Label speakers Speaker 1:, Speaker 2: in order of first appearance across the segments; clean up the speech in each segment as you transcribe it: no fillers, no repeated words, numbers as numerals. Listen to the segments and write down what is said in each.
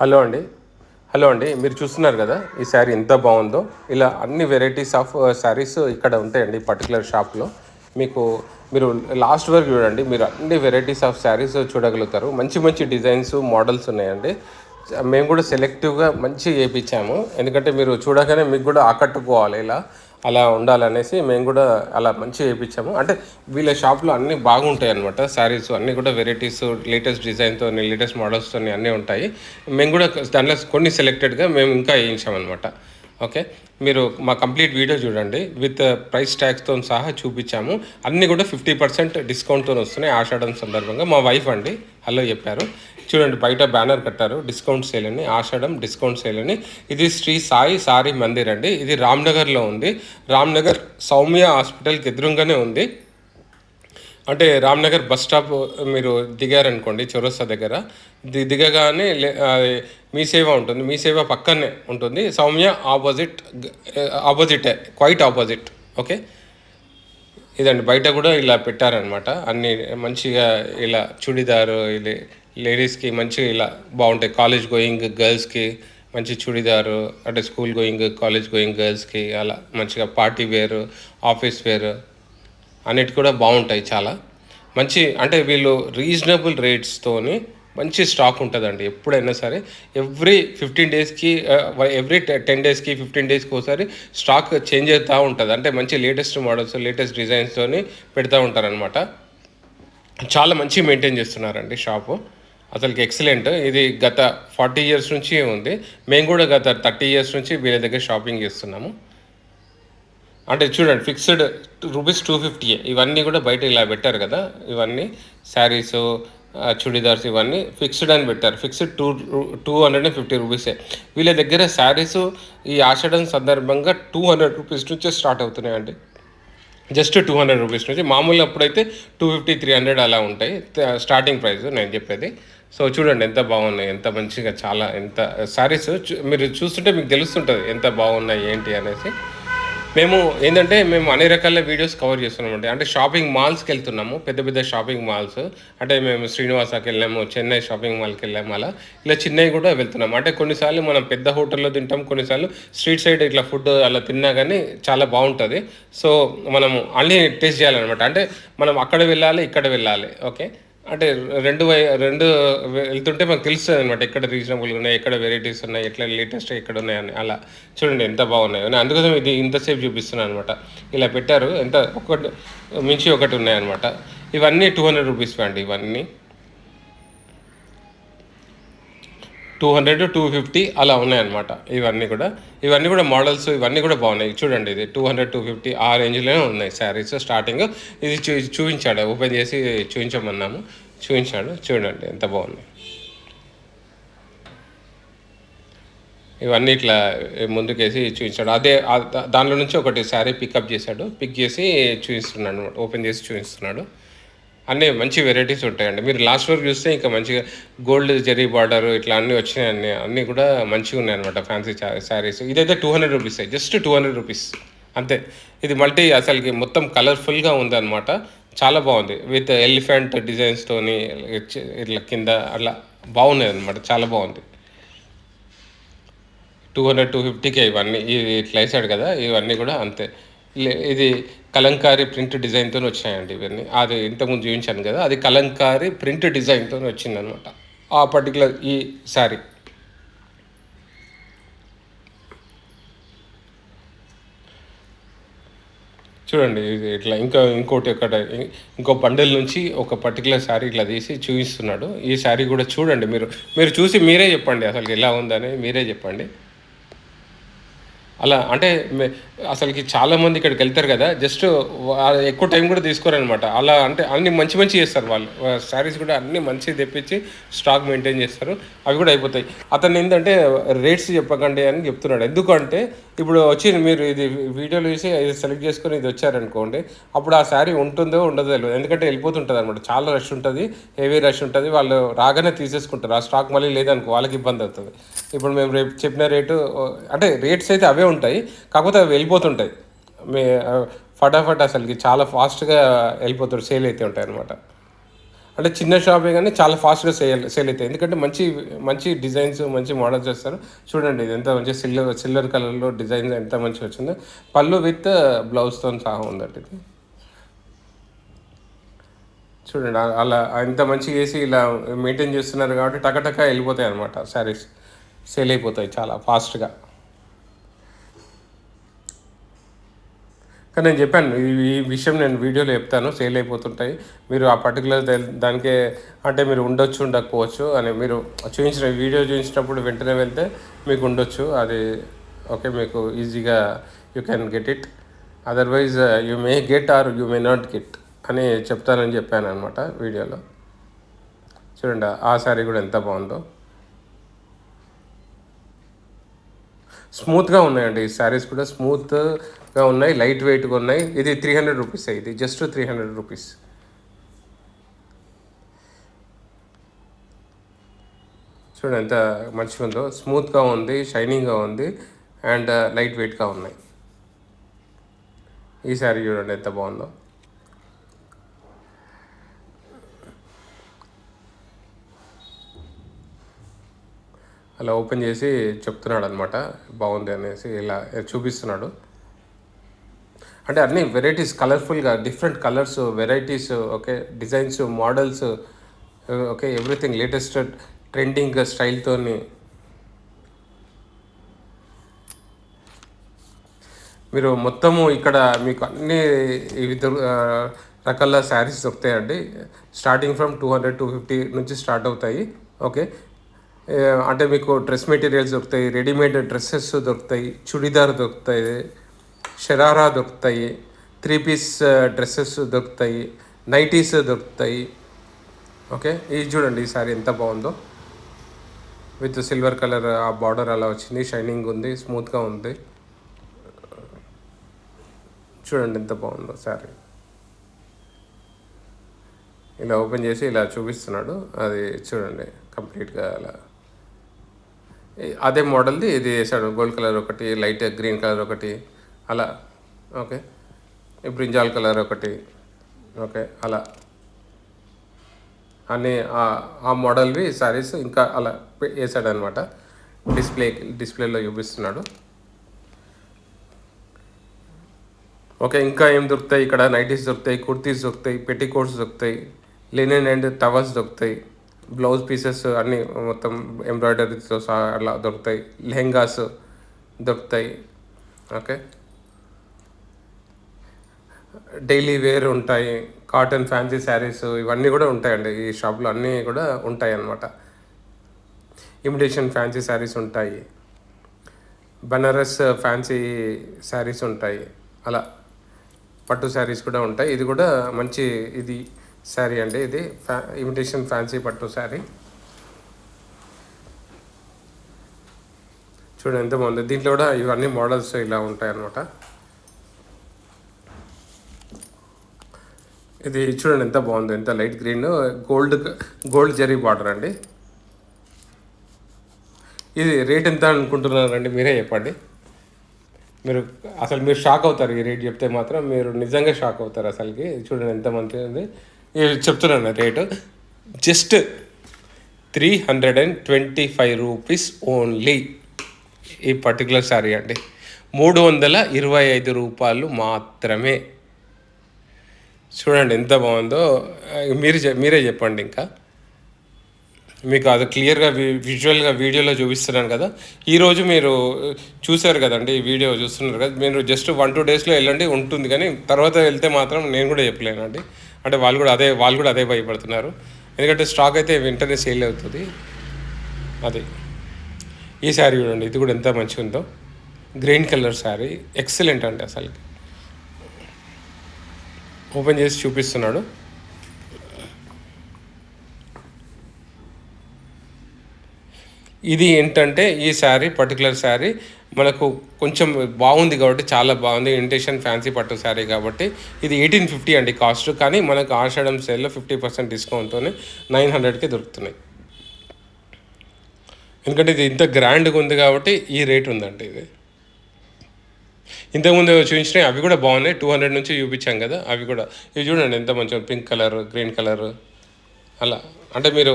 Speaker 1: Hello అండి. Hello అండి. మీరు చూస్తున్నారు గదా! ఈ శారీ ఎంత బావుందో. ఇలా అన్ని వెరైటీస్ ఆఫ్ శారీస్ ఇక్కడ ఉంటాయండి ఈ పర్టిక్యులర్ షాప్‌లో. మీకు మీరు లాస్ట్ వరకు చూడండి. మీరు అన్ని వెరైటీస్ ఆఫ్ శారీస్ చూడగలుగుతారు. మంచి మంచి డిజైన్స్, మోడల్స్ ఉన్నాయండి. మేము కూడా సెలెక్టివ్‌గా మంచిగా ఏపిచ్చాము. ఎందుకంటే మీరు చూడగానే మీకు కూడా ఆకట్టుకోవాలి ఇలా. అలా ఉండాలనేసి మేము కూడా అలా మంచిగా ఏపిచ్చాము. అంటే వీళ్ళ షాప్‌లో అన్నీ బాగుంటాయన్నమాట. శారీస్ అన్నీ కూడా వెరైటీస్, లేటెస్ట్ డిజైన్‌తోని, లేటెస్ట్ మోడల్స్‌తోని అన్నీ ఉంటాయి. మేము కూడా దాంట్లో కొన్ని సెలెక్టెడ్‌గా మేము ఇంకా ఏయించామన్నమాట. ఓకే. మీరు మా కంప్లీట్ వీడియో చూడండి. విత్ ప్రైస్ ట్యాగ్స్‌తోని సహా చూపిచ్చాము. అన్నీ కూడా 50% డిస్కౌంట్‌తోని వస్తున్నాయి ఆషాఢం సందర్భంగా. మా వైఫ్ అండి హలో చెప్పారు. చూడండి బయట బ్యానర్ కట్టారు డిస్కౌంట్ సేల్ అని, ఆషాఢం డిస్కౌంట్ సేల్ అని. ఇది శ్రీ సాయి సారీ మందిర్ అండి. ఇది రామ్‌నగర్‌లో ఉంది. రామ్‌నగర్ సౌమ్య హాస్పిటల్‌కి ఎదురుంగానే ఉంది. అంటే రామ్‌నగర్ బస్ స్టాప్ మీరు దిగారనుకోండి చౌరస్తా దగ్గర, దిగగానే మీ సేవ ఉంటుంది. మీ సేవ పక్కనే ఉంటుంది. సౌమ్య ఆపోజిటే, క్వైట్ ఆపోజిట్. ఓకే. ఇదండి బయట కూడా ఇలా పెట్టారనమాట. అన్నీ మంచిగా ఇలా చుడిదారు ఇది లేడీస్‌కి మంచిగా ఇలా బాగుంటాయి. కాలేజ్ గోయింగ్ గర్ల్స్‌కి మంచి చుడిదారు, అంటే స్కూల్ గోయింగ్, కాలేజ్ గోయింగ్ గర్ల్స్‌కి అలా మంచిగా పార్టీ వేర్, ఆఫీస్ వేర్ అన్నిటి కూడా బాగుంటాయి చాలా. మంచి అంటే వీళ్ళు రీజనబుల్ రేట్స్‌తోని మంచి స్టాక్ ఉంటదండి ఎప్పుడైనా సరే. ఎవ్రీ 15 డేస్‌కి ఎవ్రీ 10 డేస్‌కి, 15 డేస్‌కి ఒకసారి స్టాక్ చేంజ్ అవుతా ఉంటది. అంటే మంచి లేటెస్ట్ మోడల్స్, లేటెస్ట్ డిజైన్స్‌తోని పెడతా ఉంటారనమాట. చాలా మంచిగా మెయింటైన్ చేస్తున్నారండి షాపు. అసలుకి ఎక్సలెంట్. ఇది గత 40 ఇయర్స్ నుంచి ఉంది. మేము కూడా గత 30 ఇయర్స్ నుంచి వీళ్ళ దగ్గర షాపింగ్ చేస్తున్నాము. అంటే చూడండి ఫిక్స్డ్ రూపీస్ 250. ఇవన్నీ కూడా బయట ఇలా పెట్టారు కదా! ఇవన్నీ శారీసు, చుడిదార్స్ ఇవన్నీ ఫిక్స్డ్ అని పెట్టారు. ఫిక్స్డ్ 250 రూపీసే. వీళ్ళ దగ్గర శారీసు ఈ ఆషాఢం సందర్భంగా 200 రూపీస్ నుంచే స్టార్ట్ అవుతున్నాయండి. జస్ట్ 200 రూపీస్ నుంచి. మామూలుగా అప్పుడైతే 250, 300 అలా ఉంటాయి. స్టార్టింగ్ ప్రైస్ నేను చెప్పేది. సో చూడండి ఎంత బాగున్నాయి. ఎంత మంచిగా చాలా ఎంత శారీస్ మీరు చూస్తుంటే మీకు తెలుస్తుంటది ఎంత బాగున్నాయి ఏంటి అనేసి. మేము అన్ని రకాల వీడియోస్ కవర్ చేస్తున్నామండి. అంటే షాపింగ్ మాల్స్‌కెళ్తున్నాము. పెద్ద పెద్ద షాపింగ్ మాల్స్. అంటే మేము శ్రీనివాసకెళ్ళాము, చెన్నై షాపింగ్ మాల్‌కెళ్ళాము అలా. ఇలా చిన్నయి కూడా వెళ్తున్నాము. అంటే కొన్నిసార్లు మనం పెద్ద హోటల్‌లో తింటాం. కొన్నిసార్లు స్ట్రీట్ సైడ్ ఇట్లా ఫుడ్ అలా తిన్నా గానీ చాలా బావుంటది. సో, మనము అన్నీ టేస్ట్ చేయాలనమాట. అంటే మనం అక్కడ వెళ్ళాలి, ఇక్కడ వెళ్ళాలి. ఓకే. అంటే 2 వెళ్తుంటే మనకు తెలుస్తదనమాట. ఎక్కడ రీజనబుల్‌గా ఉన్నాయి, ఎక్కడ వెరైటీస్ ఉన్నాయి, ఎట్లా లేటెస్ట్‌గా ఎక్కడున్నాయని అలా. చూడండి ఎంత బాగున్నాయో. నేను అందుకోసం ఇది ఇంతసేపు చూపిస్తున్నాననమాట. ఇలా పెట్టారు. ఎంత ఒకటి మించి ఒకటి ఉన్నాయన్నమాట. ఇవన్నీ 200 రూపీస్‌వే అండి ఇవన్నీ. 200, 250 అలా ఉన్నాయన్నమాట ఇవన్నీ కూడా. ఇవన్నీ కూడా మోడల్స్ ఇవన్నీ కూడా బాగున్నాయి. చూడండి ఇది 200, 250 ఆ రేంజ్‌లోనే ఉన్నాయి శారీస్ స్టార్టింగ్. ఇది చూపించాడు. ఓపెన్ చేసి చూపించమన్నాము. చూపించాడు. చూడండి ఎంత బాగున్నాయి. ఇవన్నీ ఇట్లా ముందుకేసి చూపించాడు. అదే దాంట్లో నుంచి ఒకటి శారీ పికప్ చేశాడు. పిక్ చేసి చూపిస్తున్నాడు అనమాట. ఓపెన్ చేసి చూపిస్తున్నాడు. అన్నీ మంచి వెరైటీస్ ఉంటాయండి. మీరు లాస్ట్ వరకు చూస్తే ఇంకా మంచిగా గోల్డ్ జరీ బార్డర్ ఇట్లా అన్నీ వచ్చినాయన్నీ. అన్నీ కూడా మంచిగున్నాయన్నమాట ఫ్యాన్సీ శారీస్. ఇదైతే 200 రూపీసే. జస్ట్ 200 రూపీస్ అంతే. ఇది మల్టీ అసలుకి మొత్తం కలర్‌ఫుల్‌గా ఉందన్నమాట. చాలా బాగుంది. విత్ ఎలిఫెంట్ డిజైన్స్‌తోని ఇట్లా కింద అట్లా బాగున్నాయన్నమాట. చాలా బాగుంది. 200, 250కే ఇవన్నీ. ఇది ఇట్లా ఏసాడు కదా! ఇవన్నీ కూడా అంతే. ఇది కలంకారీ ప్రింట్ డిజైన్‌తోని వచ్చాయండి ఇవన్నీ. అది ఇంతకుముందు చూయించాను కదా! అది కలంకారీ ప్రింట్ డిజైన్‌తోని వచ్చిందనమాట. ఆ పర్టిక్యులర్ ఈ శారీ. చూడండి ఇది ఇట్లా ఇంకో బండిల్ నుంచి ఒక పర్టిక్యులర్ శారీ ఇట్లా తీసి చూపిస్తున్నాడు. ఈ శారీ కూడా చూడండి మీరు. మీరు చూసి మీరే చెప్పండి అసలుకి ఎలా ఉందని మీరే చెప్పండి. అలా అంటే అసలకి చాలామంది ఇక్కడికెళ్తారు గదా! జస్ట్ ఎక్కువ టైం గూడా తీసుకోరనమాట. అలా అంటే అన్నీ మంచి మంచియి చేస్తారు వాళ్ళు. శారీస్ గూడా అన్నీ మంచియి తెప్పించి స్టాక్ మెయింటైన్ చేస్తారు. అవి గూడా అయిపోతాయి. అతనేందంటే రేట్స్ చెప్పకండి అని చెప్తున్నాడు. ఎందుకంటే ఇప్పుడు వచ్చి మీరు ఇది వీడియోలో చూసి ఇది సెలెక్ట్ చేసుకొని ఇది వచ్చారనుకోండి. అప్పుడు ఆ శారీ ఉంటుందో ఉండదో తెలవదు. ఎందుకంటే వెళ్ళిపోతుంటదనమాట. చాలా రష్ ఉంటది. హెవీ రష్ ఉంటది. వాళ్ళు రాగానే తీసేసుకుంటారు. ఆ స్టాక్ మళ్ళీ లేదనుకో వాళ్ళకి ఇబ్బందవుతది. ఇప్పుడు మేము రేపు చెప్పిన రేటు అంటే రేట్స్ అయితే అవే ఉంటాయి. కాకపోతే అవి వెళ్ళిపోతుంటాయి. మే ఫటాఫట్ అసలుకి చాలా ఫాస్ట్‌గా వెళ్ళిపోతారు. సేల్ అయితే ఉంటాయన్నమాట. అంటే చిన్న షాపే కానీ చాలా ఫాస్ట్గా సేల్ అవుతాయి, ఎందుకంటే మంచి మంచి డిజైన్స్ మంచి మోడల్స్ చేస్తారు. చూడండి ఇది ఎంత మంచి సిల్వర్ కలర్లో డిజైన్ ఎంత మంచిగా వచ్చిందో. పళ్ళు విత్ బ్లౌజ్తో సహా ఉందండి ఇది. చూడండి అలా ఇంత మంచిగా వేసి ఇలా మెయింటైన్ చేస్తున్నారు కాబట్టి టకటక వెళ్ళిపోతాయి అనమాట, శారీస్ సేల్ అయిపోతాయి చాలా ఫాస్ట్గా. కానీ నేను చెప్పాను ఈ విషయం, నేను వీడియోలో చెప్తాను, సేల్ అయిపోతుంటాయి, మీరు ఆ పర్టికులర్ దానికే అంటే మీరు ఉండొచ్చు ఉండకపోవచ్చు అని మీరు వీడియో చూపించినప్పుడు వెంటనే వెళ్తే మీకు ఉండొచ్చు అది. ఓకే, మీకు ఈజీగా you can get it, otherwise you may get or you may not get అని చెప్తానని చెప్పాను అనమాట వీడియోలో. చూడండి ఆ శారీ కూడా ఎంత బాగుందో, స్మూత్గా ఉన్నాయండి. ఈ శారీస్ కూడా స్మూత్గా ఉన్నాయి, లైట్ వెయిట్గా ఉన్నాయి. ఇది 300 రూపీస్, ఇది జస్ట్ 300 రూపీస్. చూడండి ఎంత మంచిగా ఉందో, స్మూత్గా ఉంది, షైనింగ్గా ఉంది, అండ్ లైట్ వెయిట్గా ఉన్నాయి. ఈ శారీ చూడండి ఎంత బాగుందో. అలా ఓపెన్ చేసి చెప్తున్నాడు అనమాట, బాగుంది అనేసి ఇలా చూపిస్తున్నాడు. అంటే అన్ని వెరైటీస్ కలర్ఫుల్గా, different colours, varieties, okay, designs, models, okay, everything latest trending స్టైల్తో. మీరు మొత్తము ఇక్కడ మీకు అన్ని ఇవి రకాల శారీస్ దొరుకుతాయండి. స్టార్టింగ్ ఫ్రమ్ 200-250 నుంచి స్టార్ట్ అవుతాయి. ఓకే, అంటే మీకు డ్రెస్ మెటీరియల్స్ దొరుకుతాయి, రెడీమేడ్ డ్రెస్సెస్ దొరుకుతాయి, చుడిదార్ దొరుకుతాయి, షరారా దొరుకుతాయి, 3 పీస్ డ్రెస్సెస్ దొరుకుతాయి, నైటీస్ దొరుకుతాయి. ఓకే, ఇది చూడండి ఈ శారీ ఎంత బాగుందో, విత్ సిల్వర్ కలర్ ఆ బార్డర్ అలా వచ్చింది, షైనింగ్ ఉంది, స్మూత్గా ఉంది. చూడండి ఎంత బాగుందో శారీ. ఇలా ఓపెన్ చేసి ఇలా చూపిస్తున్నాడు, అది చూడండి కంప్లీట్గా అలా అదే మోడల్ది ఇది వేసాడు. గోల్డ్ కలర్ ఒకటి, లైట్ గ్రీన్ కలర్ ఒకటి, అలా. ఓకే, బ్రింజాల్ కలర్ ఒకటి, ఓకే, అలా అన్నీ ఆ మోడల్వి శారీస్ ఇంకా అలా వేసాడు అనమాట. డిస్ప్లేలో చూపిస్తున్నాడు. ఓకే, ఇంకా ఏం దొరుకుతాయి ఇక్కడ, నైటీస్ దొరుకుతాయి, కుర్తీస్ దొరుకుతాయి, పెట్టికోట్స్ దొరుకుతాయి, లినెన్ అండ్ టవల్స్ దొరుకుతాయి, బ్లౌజ్ పీసెస్ అన్నీ మొత్తం ఎంబ్రాయిడరీతో సహా అలా దొరుకుతాయి, లెహెంగాస్ దొరుకుతాయి. ఓకే, డైలీ వేర్ ఉంటాయి, కాటన్ ఫ్యాన్సీ శారీస్ ఇవన్నీ కూడా ఉంటాయండి ఈ షాప్లో, అన్నీ కూడా ఉంటాయి అన్నమాట. ఇమిటేషన్ ఫ్యాన్సీ శారీస్ ఉంటాయి, బనారస్ ఫ్యాన్సీ శారీస్ ఉంటాయి, అలా పట్టు శారీస్ కూడా ఉంటాయి. ఇది కూడా మంచి ఇది శారీ అండి, ఇది ఇమిటేషన్ ఫ్యాన్సీ పట్టు శారీ. చూడండి ఎంత బాగుంది. దీంట్లో కూడా ఇవన్నీ మోడల్స్ ఇలా ఉంటాయి అన్నమాట. ఇది చూడండి ఎంత బాగుంది, ఎంత light green, gold zari border అండి. ఇది రేట్ ఎంత అనుకుంటున్నారండి, మీరే చెప్పండి. మీరు షాక్ అవుతారు, ఈ రేట్ చెప్తే మాత్రం మీరు నిజంగా షాక్ అవుతారు అసలుకి. చూడండి ఎంత మంచిగా ఉంది. చెప్తున్నాను రేటు, జస్ట్ 325 రూపీస్ ఓన్లీ. ఈ పర్టికులర్ శారీ అండి 325 రూపాయలు మాత్రమే. చూడండి ఎంత బాగుందో, మీరే చెప్పండి. ఇంకా మీకు అది క్లియర్గా విజువల్గా వీడియోలో చూపిస్తున్నాను కదా. ఈరోజు మీరు చూశారు కదండి, ఈ వీడియో చూస్తున్నారు కదా, మీరు జస్ట్ 1-2 డేస్లో వెళ్ళండి ఉంటుంది, కానీ తర్వాత వెళ్తే మాత్రం నేను కూడా చెప్పలేనండి. అంటే వాళ్ళు కూడా అదే భయపడుతున్నారు, ఎందుకంటే స్టాక్ అయితే వెంటనే సేల్ అవుతుంది. అది ఈ శారీ చూడండి, ఇది కూడా ఎంత మంచిగా ఉందో, గ్రీన్ కలర్ శారీ, ఎక్సలెంట్ అండి అసలు. ఓపెన్ చేసి చూపిస్తున్నాడు. ఇది ఏంటంటే ఈ శారీ పర్టికులర్ శారీ మనకు కొంచెం బాగుంది కాబట్టి, చాలా బాగుంది, ఇమిటేషన్ ఫ్యాన్సీ పట్టు శారీ కాబట్టి ఇది 1850 అండి కాస్ట్. కానీ మనకు ఆషాఢం సేల్లో 50% డిస్కౌంట్తో 900కి దొరుకుతున్నాయి. ఎందుకంటే ఇది ఇంత గ్రాండ్గా ఉంది కాబట్టి ఈ రేట్ ఉందండి. ఇది ఇంతకుముందు చూపించినాయి, అవి కూడా బాగున్నాయి, 200 నుంచి చూపించాం కదా అవి కూడా. ఇవి చూడండి ఎంత మంచిగా, పింక్ కలర్, గ్రీన్ కలర్, అలా అంటే మీరు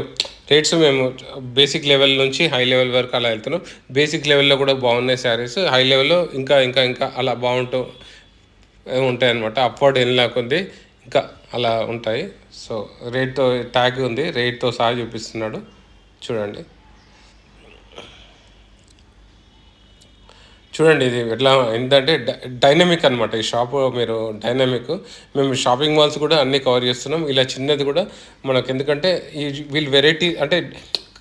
Speaker 1: రేట్స్ మేము బేసిక్ లెవెల్ నుంచి హై లెవెల్ వరకు అలా వెళ్తున్నాం. బేసిక్ లెవెల్‌లో కూడా బాగున్నాయి శారీస్. హై లెవెల్‌లో ఇంకా అలా బాగుంటూ ఉంటాయన్నమాట. అప్‌వర్డ్ ఎళ్ళినా కొద్దీ ఇంకా అలా ఉంటాయి. సో, రేట్‌తో ట్యాగ్ ఉంది. రేట్‌తో సహా చూపిస్తున్నాడు. చూడండి. చూడండి ఇది ఎట్లా ఏంటంటే డైనమిక్ అనమాట. ఈ షాపు మీరు డైనమిక్. మేము షాపింగ్ మాల్స్ కూడా అన్నీ కవర్ చేస్తున్నాం. ఇలా చిన్నది కూడా మనకెందుకంటే ఈ వీళ్ళు వెరైటీ అంటే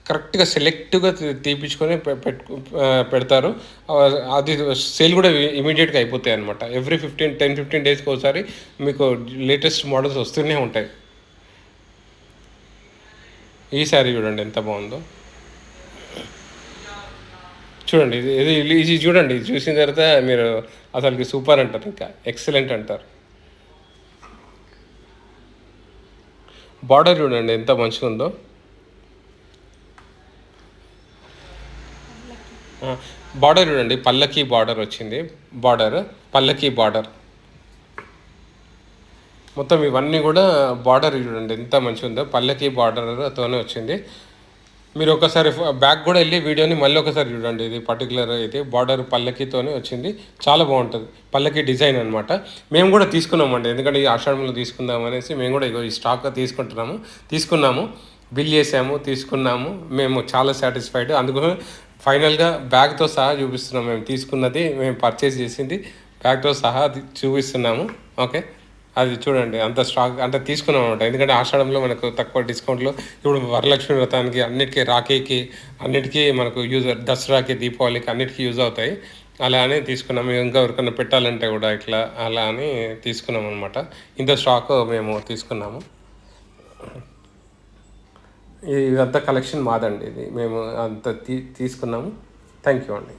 Speaker 1: కరెక్ట్‌గా సెలెక్టివ్‌గా తీపిచ్చుకొని పెడతారు. అది సేల్ కూడా ఇమ్మీడియేట్‌గా అయిపోతాయన్నమాట. ఎవ్రీ 10, 15 డేస్‌కి ఒకసారి మీకు లేటెస్ట్ మోడల్స్ వస్తూనే ఉంటాయి. ఈ శారీ చూడండి ఎంత బాగుందో. చూడండి ఇది చూడండి. ఇది చూసిన తర్వాత మీరు అసలుకి సూపర్ అంటారు. ఇంకా ఎక్సలెంట్ అంటారు. బార్డర్ చూడండి ఎంత మంచిగా ఉందో. బార్డర్ చూడండి పల్లకి బార్డర్ వచ్చింది. బార్డర్ పల్లకి బార్డర్ మొత్తం ఇవన్నీ కూడా బార్డర్ చూడండి ఎంత మంచిగా ఉందో. పల్లకి బార్డర్తోనే వచ్చింది. మీరు ఒకసారి బ్యాక్ కూడా వెళ్ళి వీడియోని మళ్ళీ ఒకసారి చూడండి. ఇది పర్టికులర్ ఇది బార్డర్ పల్లకితోనే వచ్చింది. చాలా బాగుంటుంది. పల్లకి డిజైన్ అనమాట. మేము కూడా తీసుకున్నామండి. ఎందుకంటే ఈ ఆషాఢంలో తీసుకుందాం అనేసి మేము కూడా ఇగో ఈ స్టాక్ తీసుకున్నాము. బిల్ చేసాము, తీసుకున్నాము. మేము చాలా సాటిస్ఫైడ్. అందుకని ఫైనల్గా బ్యాగ్తో సహా చూపిస్తున్నాం. మేము తీసుకున్నది మేము పర్చేస్ చేసింది బ్యాగ్తో సహా అది చూపిస్తున్నాము. ఓకే, అది చూడండి అంత స్టాక్ అంటే తీసుకున్నాం అనమాట. ఎందుకంటే ఆషాఢంలో మనకు తక్కువ డిస్కౌంట్లో ఇప్పుడు వరలక్ష్మి వ్రతానికి అన్నిటికీ రాఖీకి అన్నిటికీ మనకు దసరాకి దీపావళికి అన్నిటికీ యూజ్ అవుతాయి. అలా అని తీసుకున్నాము. ఇంకా ఎవరికైనా పెట్టాలంటే కూడా ఇట్లా అలా అని తీసుకున్నాం అనమాట. ఇంత స్టాక్ మేము తీసుకున్నాము. ఇదంతా కలెక్షన్ మాదండి. ఇది మేము అంత తీసుకున్నాము. థ్యాంక్ యూ అండి.